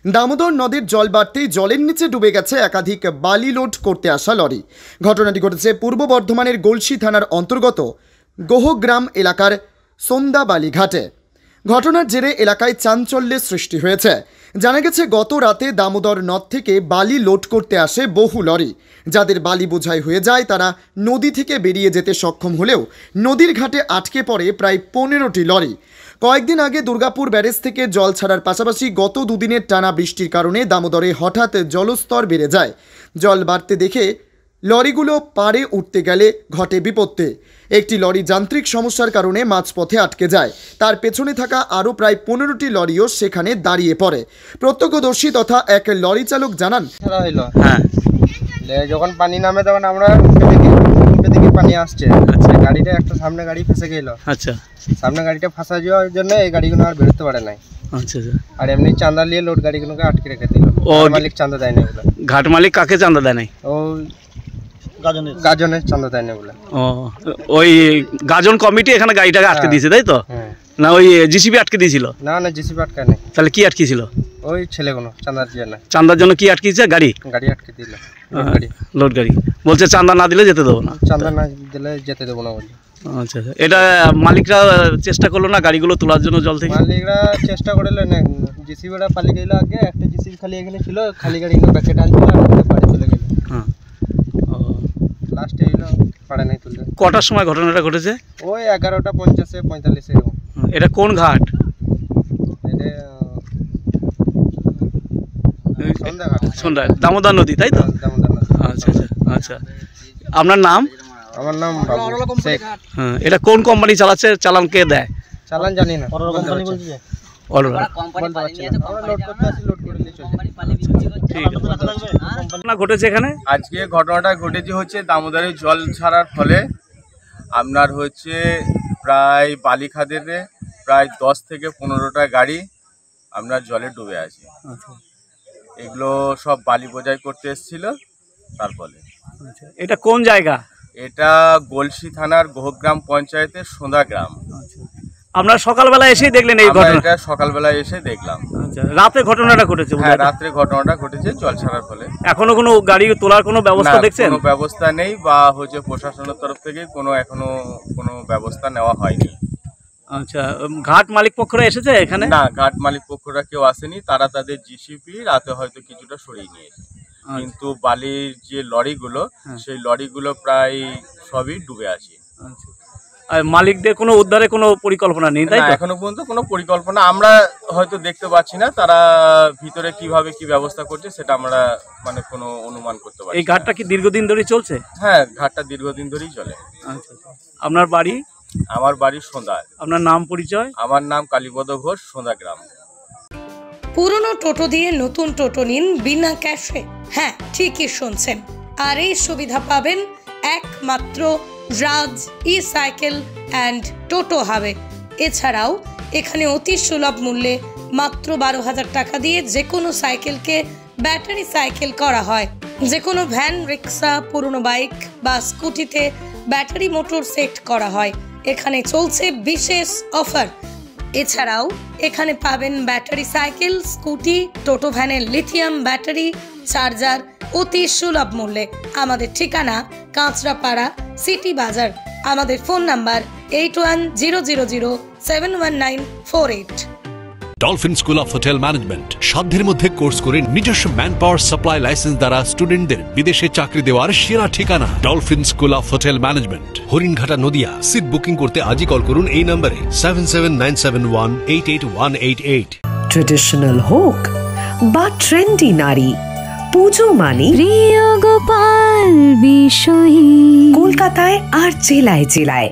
দামোদর নদীর জল বাড়তেই জলের নিচে ডুবে গেছে একাধিক বালি লোড করতে আসা লরি। ঘটনাটি ঘটেছে পূর্ব বর্ধমানের গলসি থানার অন্তর্গত গোহগ্রাম এলাকার সন্দাবালি ঘাটে। ঘটনার জেরে এলাকায় চাঞ্চল্যের সৃষ্টি হয়েছে। জানা গেছে গত রাতে দামোদর নদ থেকে বালি লোড করতে আসে বহু লরি। যাদের বালি বোঝাই হয়ে যায় তারা নদী থেকে বেরিয়ে যেতে সক্ষম হলেও নদীর ঘাটে আটকে পড়ে প্রায় 15টি লরি। কয়েকদিন আগে দুর্গাপুর ব্যারেজ থেকে জল ছাড়ার পাশাপাশি গত দুদিনের টানা বৃষ্টির কারণে দামোদরে হঠাৎ জলস্তর বেড়ে যায়। জল বাড়তে দেখে লরিগুলো পাড়ে উঠতে গেলে ঘটে বিপত্তি। একটি লরি যান্ত্রিক সমস্যার কারণে মাঝপথে আটকে যায়। তার পেছনে থাকা আরও প্রায় 15টি লরিও সেখানে দাঁড়িয়ে পড়ে। প্রত্যক্ষদর্শী তথা এক লরি চালক জানান, যখন পানি নামে তখন আমরা উঠে দেখি পানি আসছে। আচ্ছা, গাড়িটা একটা সামনে গাড়ি ফেসে গেল। আচ্ছা, সামনে গাড়িটা ফাঁসা যাওয়ার জন্য এই গাড়িগুলো আর বেরোতে পারে নাই। আচ্ছা, আর এমনি চাঁদা নিয়ে লোড গাড়িগুলোকে আটকে রেখে দিল। মালিক চাঁদা দেয় না বলে। ঘাট মালিক কাকে চাঁদা দেয় নাই? ও গাজনের চাঁদা দেয় না বলে। ও, ওই গাজন কমিটি এখানে গাড়িটাকে আটকে দিয়েছে, তাই তো? না ওই জিসিবি আটকে দিয়েছিল? না না, জিসিবি আটকে নেই। তাহলে কি আটকেছিল? ওই ছেলেগুলো চাঁদার জন্য। চাঁদার জন্য কি আটকেছে? গাড়ি আটকে দিল। লোড গাড়ি বলছে চাঁদা না দিলে যেতে দেবো না। চাঁদা না দিলে যেতে দেবো না বলে। আচ্ছা, এটা মালিকরা চেষ্টা করলো না গাড়িগুলো তোলার জন্য জল থেকে? মালিকরা চেষ্টা করলো না, জিসিবিটা পালিয়ে গেল। আগে একটা জিসিবি খালি এখানে ছিল, খালি গাড়িগুলো প্যাকেট আনছিল আর বাড়ি চলে গেল। হ্যাঁ, লাস্টে এলো পাড়ে নাই তুলতে। কটার সময় ঘটনাটা ঘটেছে? ওই 11:50 45 এরকম। এটা কোন ঘাট? সন্ধ্যা দামোদর নদী, তাই তো? আচ্ছা আচ্ছা আচ্ছা, আপনার নাম? আমার নাম শেখ। হ্যাঁ, এটা কোন কোম্পানি চালাচ্ছে? চালান কে দেয়? চালান জানি না। ঘটেছে এখানে আজকে ঘটনাটা ঘটেছে হচ্ছে দামোদরে জল ছাড়ার ফলে আপনার হচ্ছে প্রায় বালিখাদেতে প্রায় 10 থেকে 15টা গাড়ি আপনার জলে ডুবে আছে। এগুলো সব বালি বোঝাই করতে এসেছিল। তার ফলে এটা কোন জায়গা? এটা গলসি থানার গোহগ্রাম পঞ্চায়েতের সোঁদা গ্রাম। আপনারা সকালবেলা এসেই দেখলেন এই ঘটনা? এটা সকালবেলা এসে দেখলাম। আচ্ছা, রাতে ঘটনাটা ঘটেছে? হ্যাঁ, রাত্রে ঘটনাটা ঘটেছে জল ছাড়ার ফলে। এখনো কোনো গাড়ি তোলার কোনো ব্যবস্থা দেখছেন? কোনো ব্যবস্থা নেই, বা হচ্ছে প্রশাসনের তরফ থেকে এখনো কোনো ব্যবস্থা নেওয়া হয়নি। আচ্ছা, ঘাট মালিক পক্ষরা এসেছে এখানে? না, ঘাট মালিক পক্ষরা কেউ আসেনি। তারা তাদের জিসিপি রাতে হয়তো কিছুটা সরিয়ে নিয়েছে, কিন্তু বালির যে লরিগুলো সেই লরিগুলো প্রায় সবই ডুবে আছে। আর মালিকদের কোনো উদ্ধারে কোনো পরিকল্পনা নেই, তাই তো? এখনো পর্যন্ত কোনো পরিকল্পনা আমরা হয়তো দেখতে পাচ্ছি না। তারা ভিতরে কিভাবে কি ব্যবস্থা করছে সেটা আমরা কোনো অনুমান করতে পারি। এই ঘাটটা কি দীর্ঘদিন ধরে চলছে? হ্যাঁ, ঘাটটা দীর্ঘদিন ধরেই চলে। আচ্ছা, আপনার বাড়ি? আমার বাড়ি সোঁদা। আপনার নাম পরিচয়? আমার নাম কালীপদ ঘোষ, সোঁদা গ্রাম। পুরনো টোটো দিয়ে নতুন টোটো নিন বিনা ক্যাশে। হ্যাঁ, ঠিকই শুনছেন। আর এই সুবিধা পাবেন একমাত্র রাজ ই সাইকেল অ্যান্ড টোটো হাবে। এছাড়াও এখানে অতি সুলভ মূল্যে মাত্র 12,000 টাকা দিয়ে যে কোনো সাইকেলকে ব্যাটারি সাইকেল করা হয়। যে কোনো ভ্যান, রিক্সা, পুরনো বাইক বা স্কুটিতে ব্যাটারি মোটর সেট করা হয়। এখানে চলছে বিশেষ অফার। এছাড়াও এখানে পাবেন ব্যাটারি সাইকেল, স্কুটি, টোটো ভ্যানের লিথিয়াম ব্যাটারি, চার্জার অতি সুলভ মূল্যে। আমাদের ঠিকানা কাঁচরাপাড়া, সিটি বাজার। আমাদের phone number 8100071948। Dolphin school of hotel management সাধ্যের মধ্যে কোর্স করে নিজস্ব ম্যান পাওয়ার সাপ্লাই লাইসেন্স দ্বারা স্টুডেন্টদের বিদেশে চাকরি দেওয়ার সেরা ঠিকানা Dolphin school of hotel management, Haringhata, Nadia. Seat booking করতে আজই কল করুন এই নম্বরে 7797188188। ট্রেডিশনাল হোক বা ট্রেন্ডি নারী, পুজো মানে প্রিয় গোপাল বিষয়ী। কলকাতায় আর জেলায় জেলায়